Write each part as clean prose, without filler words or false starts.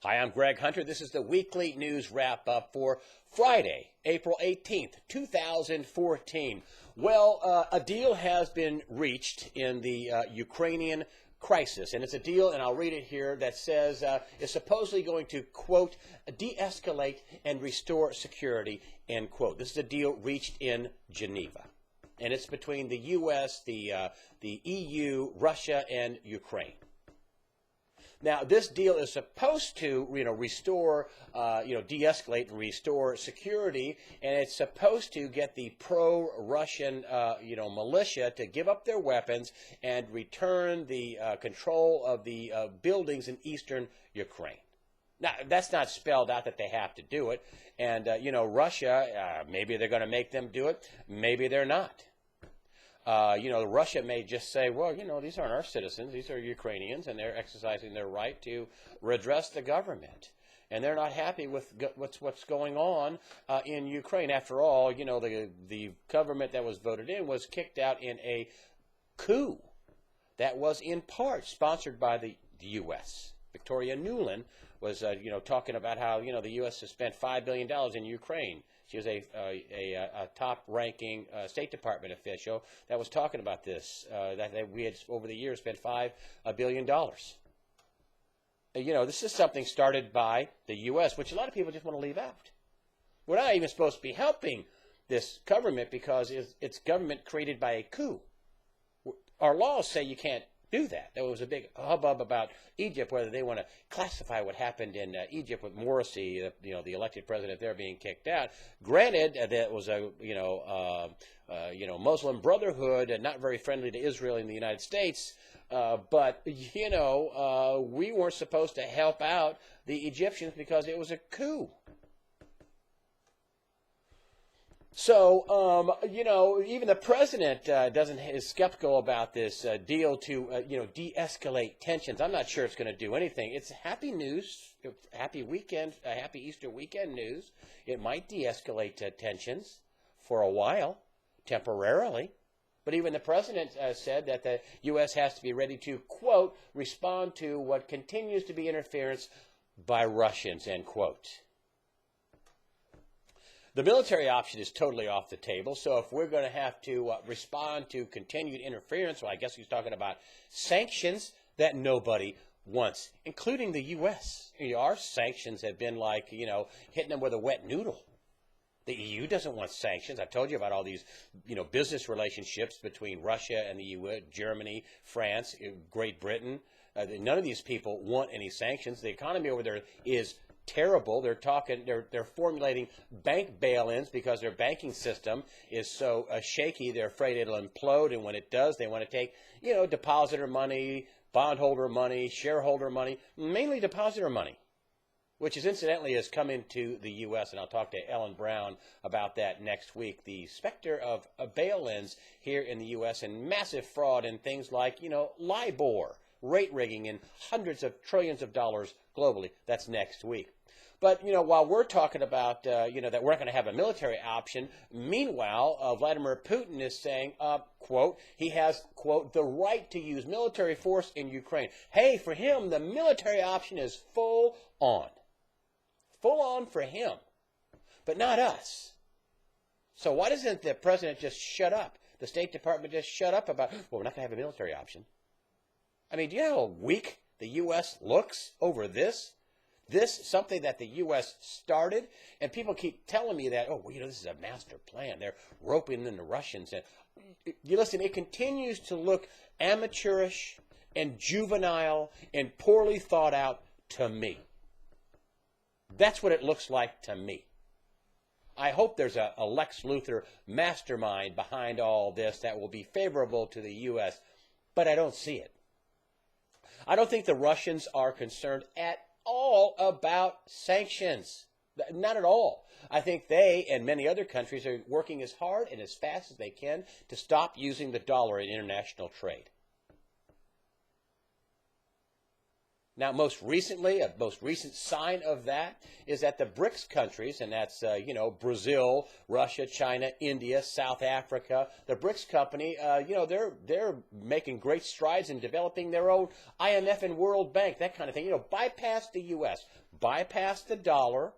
Hi, I'm Greg Hunter. This is the weekly news wrap-up for Friday, April 18th, 2014. Well, a deal has been reached in the Ukrainian crisis, and it's a deal, and I'll read it here, that says it's supposedly going to, quote, de-escalate and restore security, end quote. This is a deal reached in Geneva, and it's between the U.S., the EU, Russia, and Ukraine. Now, this deal is supposed to, restore, de-escalate and restore security, and it's supposed to get the pro-Russian, militia to give up their weapons and return the control of the buildings in eastern Ukraine. Now, that's not spelled out that they have to do it, and, Russia, maybe they're going to make them do it, maybe they're not. Russia may just say, well, these aren't our citizens, these are Ukrainians, and they're exercising their right to redress the government. And they're not happy with what's going on in Ukraine. After all, the government that was voted in was kicked out in a coup that was in part sponsored by the U.S. Victoria Nuland was, talking about how, the U.S. has spent $5 billion in Ukraine. She was a top-ranking State Department official that was talking about this, that we had, over the years, spent $5 billion. This is something started by the U.S., which a lot of people just want to leave out. We're not even supposed to be helping this government because it's government created by a coup. Our laws say you can't do that. There was a big hubbub about Egypt, whether they want to classify what happened in Egypt with Morsi, the elected president there, being kicked out. Granted, that it was a Muslim Brotherhood and not very friendly to Israel in the United States, but we weren't supposed to help out the Egyptians because it was a coup. So, even the president is skeptical about this deal to, de-escalate tensions. I'm not sure it's going to do anything. It's happy news, happy weekend, happy Easter weekend news. It might de-escalate tensions for a while, temporarily. But even the president said that the U.S. has to be ready to, quote, respond to what continues to be interference by Russians, end quote. The military option is totally off the table, so if we're going to have to respond to continued interference, well, I guess he's talking about sanctions that nobody wants, including the U.S. Our sanctions have been like, hitting them with a wet noodle. The EU doesn't want sanctions. I've told you about all these, business relationships between Russia and the EU, Germany, France, Great Britain. None of these people want any sanctions. The economy over there is terrible. They're formulating bank bail-ins because their banking system is so shaky. They're afraid it'll implode, and when it does, they want to take, depositor money, bondholder money, shareholder money, mainly depositor money, which incidentally has come into the U.S., and I'll talk to Ellen Brown about that next week. The specter of bail-ins here in the U.S. and massive fraud in things like, LIBOR, rate rigging in hundreds of trillions of dollars globally. That's next week. But, while we're talking about, that we're not going to have a military option, meanwhile, Vladimir Putin is saying, quote, he has, quote, the right to use military force in Ukraine. Hey, for him, the military option is full on. Full on for him, but not us. So why doesn't the president just shut up? The State Department just shut up about, well, we're not going to have a military option. I mean, do you know how weak the U.S. looks over this? This, something that the U.S. started, and people keep telling me that, this is a master plan. They're roping in the Russians. And you listen, it continues to look amateurish and juvenile and poorly thought out to me. That's what it looks like to me. I hope there's a Lex Luthor mastermind behind all this that will be favorable to the U.S., but I don't see it. I don't think the Russians are concerned at all about sanctions. Not at all. I think they and many other countries are working as hard and as fast as they can to stop using the dollar in international trade. Now, most recently, a most recent sign of that is that the BRICS countries, and that's, Brazil, Russia, China, India, South Africa, the BRICS company, they're making great strides in developing their own IMF and World Bank, that kind of thing. Bypass the U.S., bypass the dollar.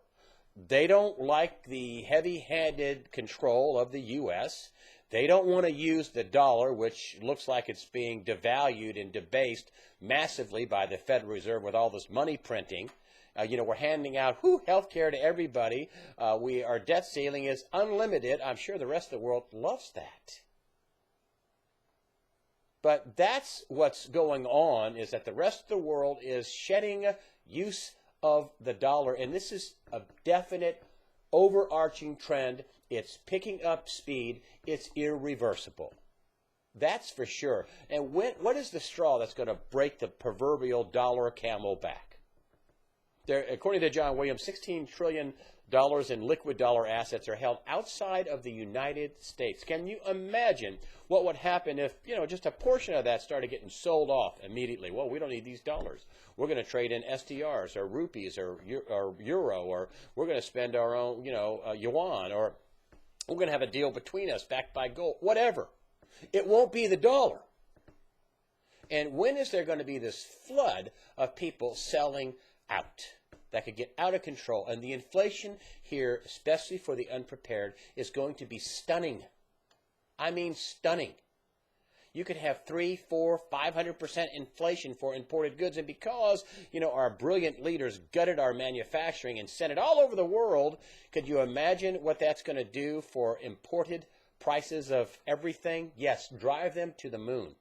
They don't like the heavy-handed control of the U.S. They don't want to use the dollar, which looks like it's being devalued and debased massively by the Federal Reserve with all this money printing. We're handing out health care to everybody. Our debt ceiling is unlimited. I'm sure the rest of the world loves that. But that's what's going on, is that the rest of the world is shedding use of the dollar. And this is a definite overarching trend. It's picking up speed. It's irreversible. That's for sure. And what is the straw that's going to break the proverbial dollar camel back? According to John Williams, $16 trillion in liquid dollar assets are held outside of the United States. Can you imagine what would happen if, just a portion of that started getting sold off immediately? Well, we don't need these dollars. We're going to trade in SDRs or rupees or euro, or we're going to spend our own, yuan, or we're going to have a deal between us backed by gold, whatever. It won't be the dollar. And when is there going to be this flood of people selling out that could get out of control? And the inflation here, especially for the unprepared, is going to be stunning. I mean stunning. You could have 3, 4, 500% inflation for imported goods. And because, our brilliant leaders gutted our manufacturing and sent it all over the world, could you imagine what that's going to do for imported prices of everything? Yes, drive them to the moon.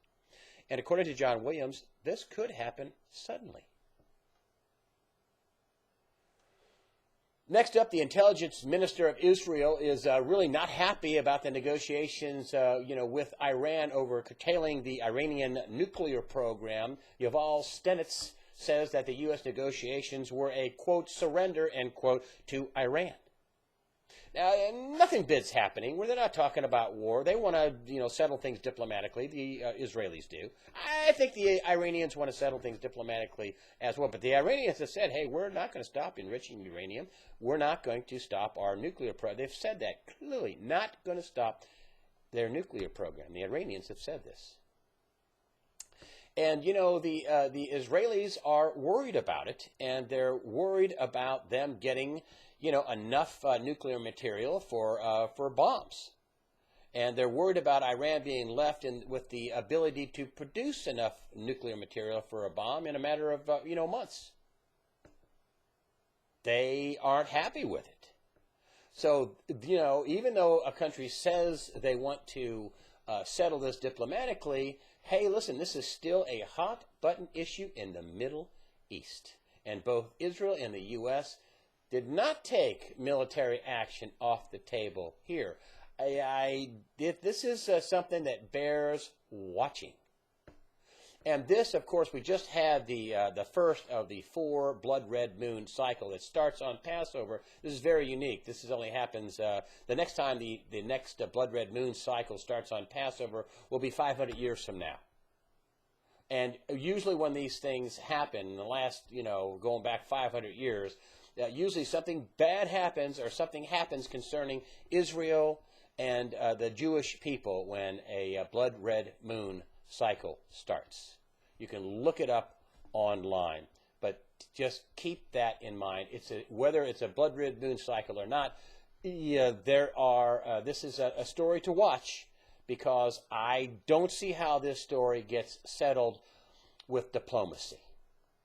And according to John Williams, this could happen suddenly. Next up, the intelligence minister of Israel is really not happy about the negotiations, with Iran over curtailing the Iranian nuclear program. Yuval Stenitz says that the U.S. negotiations were a, quote, surrender, end quote, to Iran. Now, nothing bid's happening. They're not talking about war. They want to, settle things diplomatically. The Israelis do. I think the Iranians want to settle things diplomatically as well. But the Iranians have said, hey, we're not going to stop enriching uranium. We're not going to stop our nuclear program. They've said that clearly, not going to stop their nuclear program. The Iranians have said this. And, the Israelis are worried about it, and they're worried about them getting enough nuclear material for bombs. And they're worried about Iran being left with the ability to produce enough nuclear material for a bomb in a matter of, months. They aren't happy with it. So, even though a country says they want to settle this diplomatically, hey, listen, this is still a hot-button issue in the Middle East. And both Israel and the U.S. did not take military action off the table here. This is something that bears watching. And this, of course, we just had the first of the 4 blood red moon cycle that starts on Passover. This is very unique. This only happens, the next time the next blood red moon cycle starts on Passover will be 500 years from now. And usually when these things happen, in the last, going back 500 years, usually something bad happens or something happens concerning Israel and the Jewish people when a blood red moon cycle starts. You can look it up online, but just keep that in mind. Whether it's a blood red moon cycle or not, this is a story to watch, because I don't see how this story gets settled with diplomacy.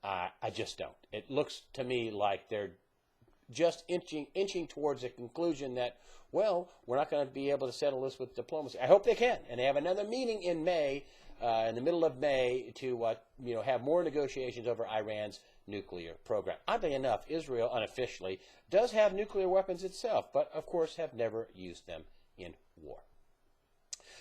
I just don't. It looks to me like they're just inching towards a conclusion that, well, we're not going to be able to settle this with diplomacy. I hope they can, and they have another meeting in May, in the middle of May, to have more negotiations over Iran's nuclear program. Oddly enough, Israel unofficially does have nuclear weapons itself, but of course have never used them in war.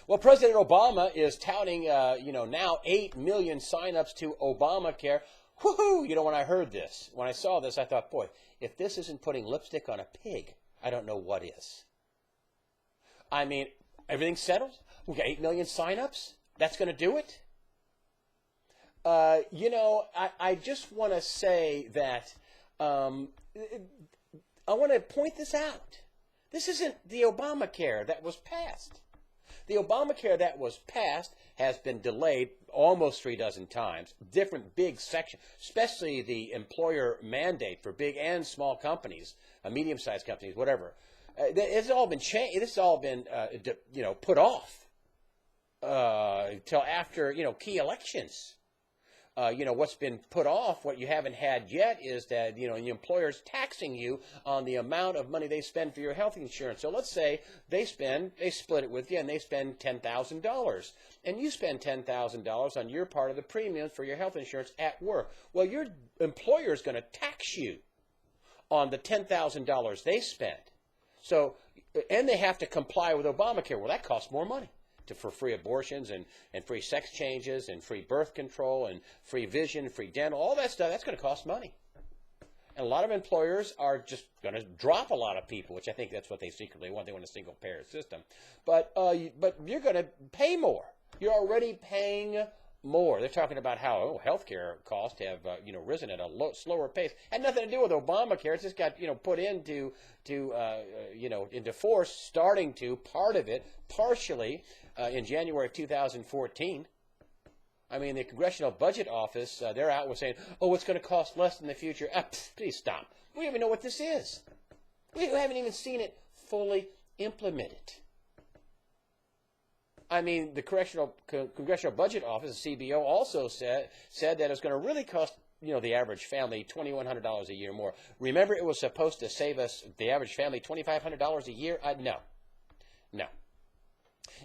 Well, President Obama is touting, now 8 million signups to Obamacare. Woohoo! When I heard this, when I saw this, I thought, boy, if this isn't putting lipstick on a pig, I don't know what is. I mean, everything's settled. We got 8 million signups. That's going to do it. I just want to say that I want to point this out. This isn't the Obamacare that was passed. The Obamacare that was passed has been delayed almost 3 dozen times. Different big sections, especially the employer mandate for big and small companies, medium-sized companies, whatever. It's all been changed. It's all been, put off till after, key elections. What's been put off, what you haven't had yet, is that, the employer's taxing you on the amount of money they spend for your health insurance. So let's say they split it with you, and they spend $10,000. And you spend $10,000 on your part of the premiums for your health insurance at work. Well, your employer is going to tax you on the $10,000 they spent. So, and they have to comply with Obamacare. Well, that costs more money. For free abortions and free sex changes and free birth control and free vision, free dental, all that stuff, that's going to cost money. And a lot of employers are just going to drop a lot of people, which I think that's what they secretly want. They want a single-payer system. But you're going to pay more. You're already paying more. They're talking about how healthcare costs have risen at a slower pace. Had nothing to do with Obamacare. It's just got put into force, starting to part of it partially in January of 2014. I mean, the Congressional Budget Office, they're out with saying, oh, it's going to cost less in the future. Please stop. We don't even know what this is. We haven't even seen it fully implemented. I mean, the Congressional Budget Office, the CBO, also said that it's going to really cost, the average family $2,100 a year more. Remember, it was supposed to save us, the average family, $2,500 a year? No.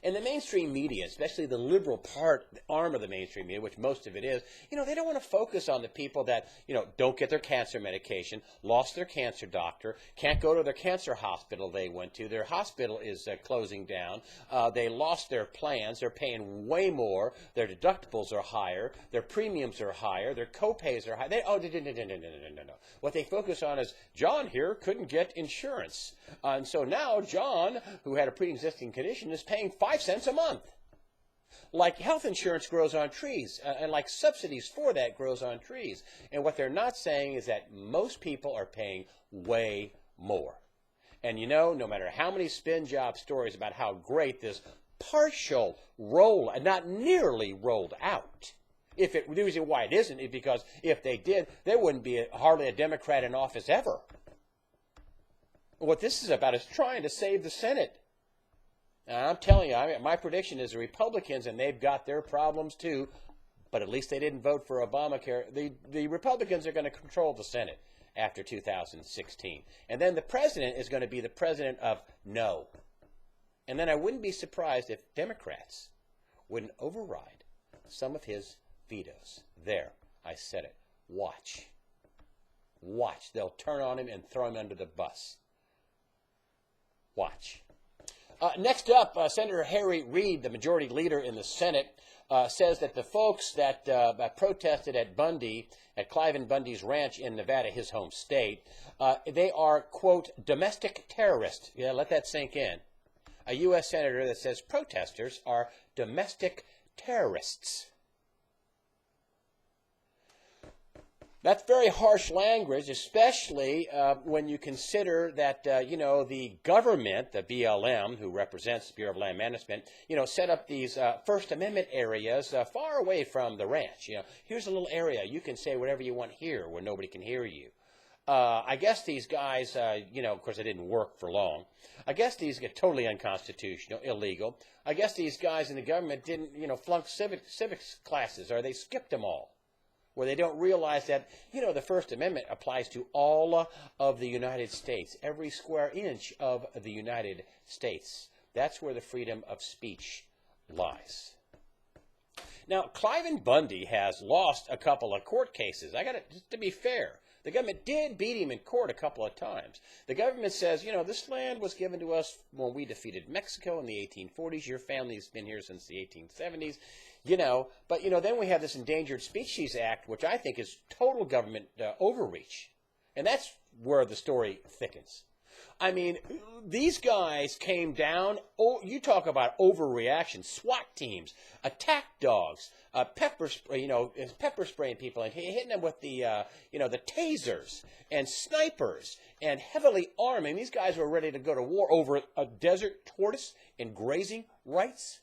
And the mainstream media, especially the liberal arm of the mainstream media, which most of it is, they don't want to focus on the people that, don't get their cancer medication, lost their cancer doctor, can't go to their cancer hospital they went to. Their hospital is closing down. They lost their plans. They're paying way more. Their deductibles are higher. Their premiums are higher. Their co-pays are higher. No. What they focus on is, John here couldn't get insurance. And so now John, who had a pre-existing condition, is paying 5 cents a month. Like health insurance grows on trees, and like subsidies for that grows on trees. And what they're not saying is that most people are paying way more. And no matter how many spin job stories about how great this partial roll, not nearly rolled out. The reason why it isn't is because if they did, there wouldn't be hardly a Democrat in office ever. What this is about is trying to save the Senate. And I'm telling you, my prediction is the Republicans, and they've got their problems too, but at least they didn't vote for Obamacare. The Republicans are going to control the Senate after 2016. And then the president is going to be the president of no. And then I wouldn't be surprised if Democrats wouldn't override some of his vetoes. There, I said it. Watch. They'll turn on him and throw him under the bus. Watch. Next up, Senator Harry Reid, the majority leader in the Senate, says that the folks that protested at Cliven Bundy's ranch in Nevada, his home state, they are, quote, domestic terrorists. Yeah, let that sink in. A U.S. senator that says protesters are domestic terrorists. That's very harsh language, especially when you consider that, the government, the BLM, who represents the Bureau of Land Management, set up these First Amendment areas far away from the ranch. Here's a little area. You can say whatever you want here where nobody can hear you. I guess these guys, of course, it didn't work for long. I guess these get totally unconstitutional, illegal. I guess these guys in the government didn't, flunk civics classes, or they skipped them all, where they don't realize that, the First Amendment applies to all of the United States, every square inch of the United States. That's where the freedom of speech lies. Now, Cliven Bundy has lost a couple of court cases. Just to be fair, the government did beat him in court a couple of times. The government says, this land was given to us when we defeated Mexico in the 1840s. Your family's been here since the 1870s. But then we have this Endangered Species Act, which I think is total government overreach. And that's where the story thickens. I mean, these guys came down. Oh, you talk about overreaction. SWAT teams, attack dogs, pepper spraying people and hitting them with the tasers and snipers and heavily armed. I mean, these guys were ready to go to war over a desert tortoise and grazing rights.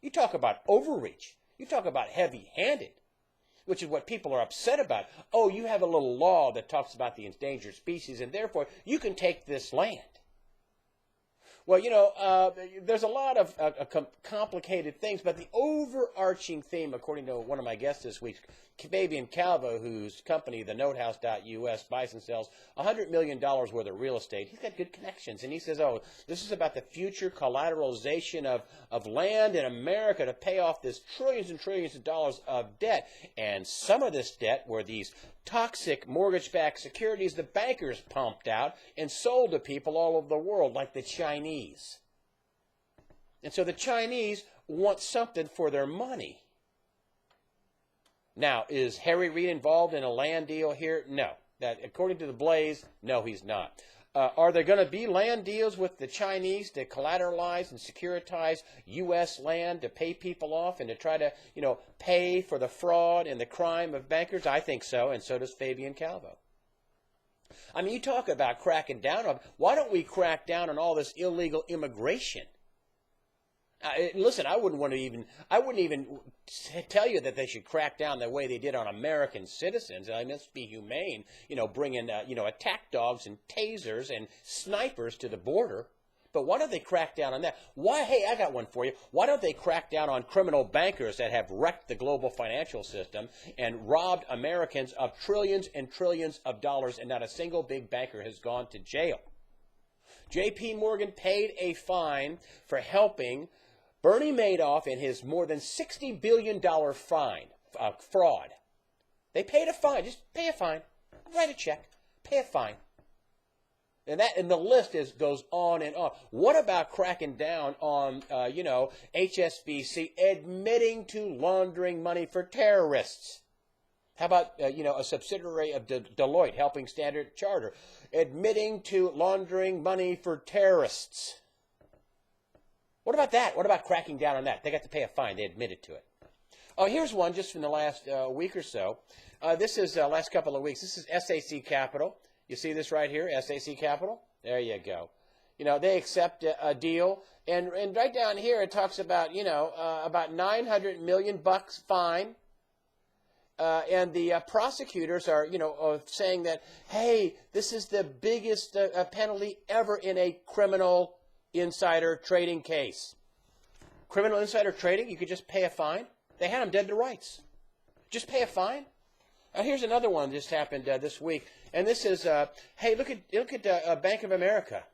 You talk about overreach. You talk about heavy-handed, which is what people are upset about. Oh, you have a little law that talks about the endangered species, and therefore you can take this land. Well, there's a lot of complicated things, but the overarching theme, according to one of my guests this week, Fabian Calvo, whose company, the NoteHouse.us, buys and sells $100 million worth of real estate. He's got good connections, and he says, oh, this is about the future collateralization of land in America to pay off this trillions and trillions of dollars of debt. And some of this debt were these toxic mortgage-backed securities the bankers pumped out and sold to people all over the world, like the Chinese. And so the Chinese want something for their money. Now, is Harry Reid involved in a land deal here? No. That, according to the Blaze, no, he's not. Are there going to be land deals with the Chinese to collateralize and securitize U.S. land to pay people off and to try to, pay for the fraud and the crime of bankers? I think so, and so does Fabian Calvo. I mean, you talk about cracking down on, why don't we crack down on all this illegal immigration? Listen, I wouldn't even tell you that they should crack down the way they did on American citizens. I mean, let's be humane, bringing, attack dogs and tasers and snipers to the border. But why don't they crack down on that? Hey, I got one for you. Why don't they crack down on criminal bankers that have wrecked the global financial system and robbed Americans of trillions and trillions of dollars, and not a single big banker has gone to jail? J.P. Morgan paid a fine for helping Bernie Madoff in his more than $60 billion fraud. They paid a fine. Just pay a fine. Write a check. Pay a fine. And the list goes on and on. What about cracking down on, HSBC admitting to laundering money for terrorists? How about, a subsidiary of Deloitte helping Standard Chartered admitting to laundering money for terrorists? What about that? What about cracking down on that? They got to pay a fine. They admitted to it. Oh, here's one just from the last week or so. This is last couple of weeks. This is SAC Capital. You see this right here, SAC Capital? There you go. They accept a deal. And right down here it talks about, about $900 million fine. And the prosecutors are, saying that, hey, this is the biggest penalty ever in a criminal insider trading case. Criminal insider trading, you could just pay a fine. They had them dead to rights. Just pay a fine. Here's another one that just happened this week, and this is, hey, look at Bank of America.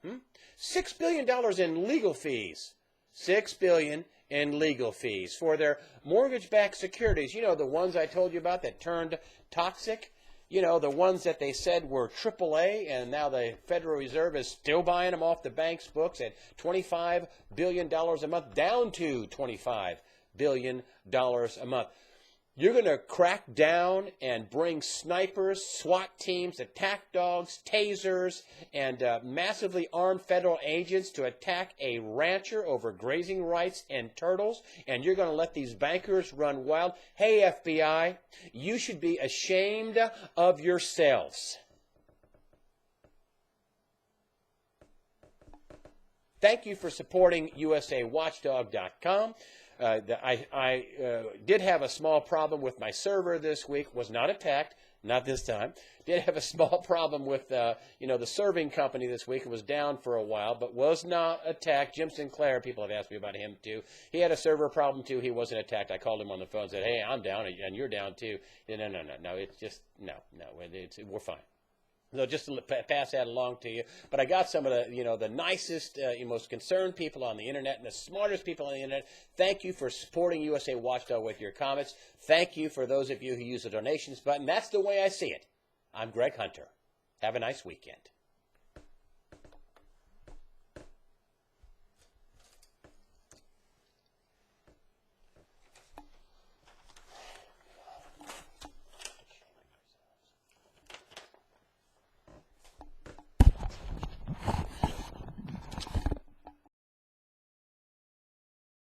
$6 billion in legal fees. $6 billion in legal fees for their mortgage-backed securities. The ones I told you about that turned toxic. The ones that they said were AAA, and now the Federal Reserve is still buying them off the bank's books at $25 billion a month, down to $25 billion a month. You're going to crack down and bring snipers, SWAT teams, attack dogs, tasers, and massively armed federal agents to attack a rancher over grazing rights and turtles, and you're going to let these bankers run wild? Hey, FBI, you should be ashamed of yourselves. Thank you for supporting USAWatchdog.com. I did have a small problem with my server this week. Was not attacked, not this time. Did have a small problem with the serving company this week. It was down for a while, but was not attacked. Jim Sinclair, people have asked me about him too. He had a server problem too. He wasn't attacked. I called him on the phone and said, hey, I'm down and you're down too. No, it's just, no, we're fine. So just to pass that along to you. But I got some of the, the nicest, most concerned people on the internet and the smartest people on the internet. Thank you for supporting USA Watchdog with your comments. Thank you for those of you who use the donations button. That's the way I see it. I'm Greg Hunter. Have a nice weekend.